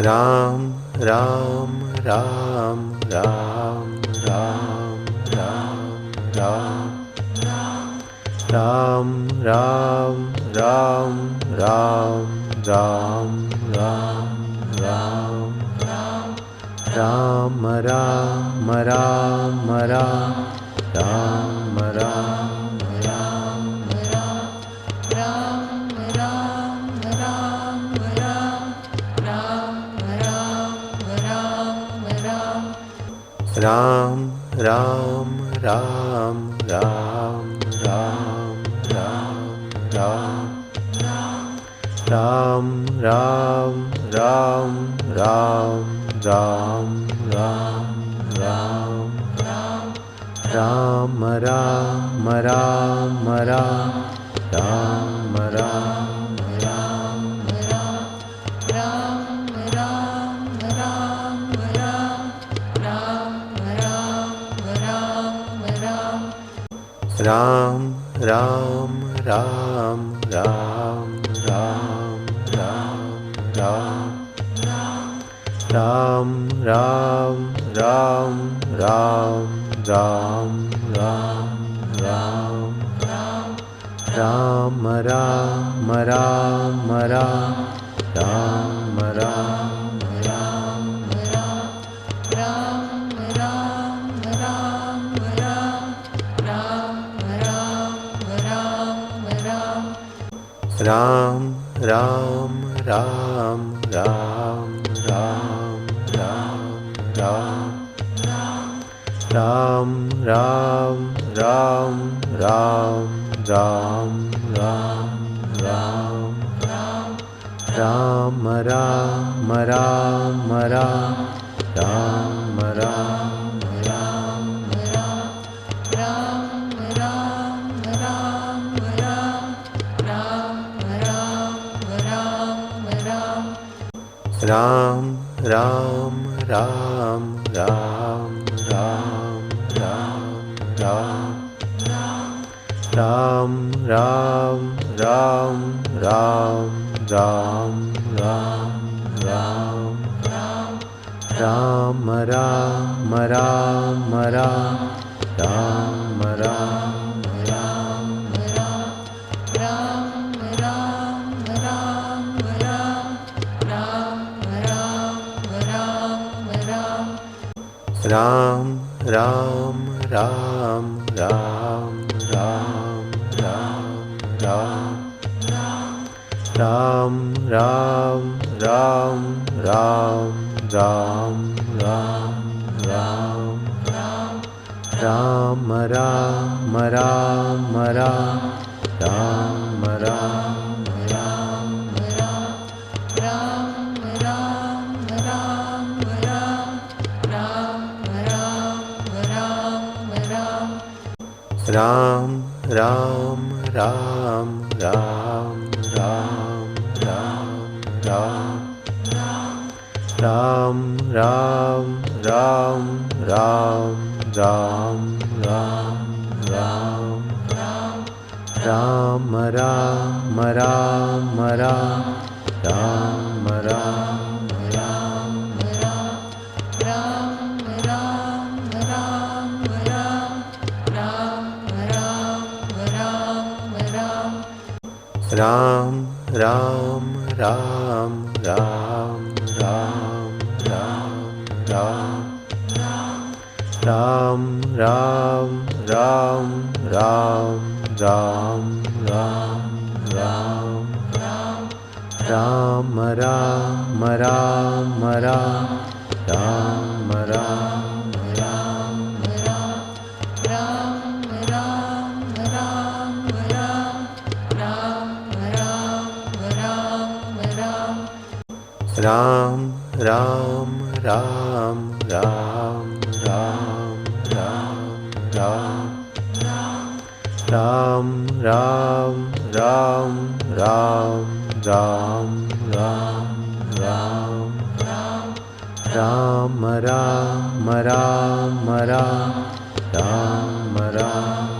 Ram, Ram, Ram, Ram, Ram, Ram, Ram, Ram, Ram, Ram, Ram, Ram, Ram, Ram, Ram, Ram, Ram, Ram, Ram, Ram. Ram, Ram, Ram, Ram, Ram, Ram, Ram, Ram, Ram, Ram, Ram, Ram, Ram, Ram, Ram, Ram, Ram, Ram, Ram, Ram. Ram, Ram, Ram, Ram, Ram, Ram, Ram, Ram, Ram, Ram, Ram, Ram, Ram, Ram, Ram, Ram, Ram, Ram, Ram, Ram. Ram, Ram, Ram, Ram, Ram, Ram, Ram, Ram, Ram, Ram, Ram, Ram, Ram, Ram, Ram, Ram, Ram, Ram, Ram, Ram. Ram, Ram, Ram, Ram, Ram, Ram, Ram, Ram, Ram, Ram, Ram, Ram, Ram, Ram, Ram, Ram, Ram, Ram, Ram, Ram. Ram, Ram, Ram, Ram, Ram, Ram, Ram, Ram, Ram, Ram, Ram, Ram, Ram, Ram, Ram, Ram, Ram, Ram, Ram, Ram. Ram, Ram, Ram, Ram, Ram, Ram, Ram, Ram, Ram, Ram, Ram, Ram, Ram, Ram, Ram, Ram, Ram, Ram, Ram, Ram. Ram, Ram, Ram, Ram, Ram, Ram, Ram, Ram, Ram, Ram, Ram, Ram, Ram, Ram, Ram, Ram, Ram, Ram, Ram, Ram. Ram, Ram, Ram, Ram, Ram, Ram, Ram, Ram, Ram, Ram, Ram, Ram, Ram, Ram, Ram, Ram, Ram, Ram, Ram, Ram.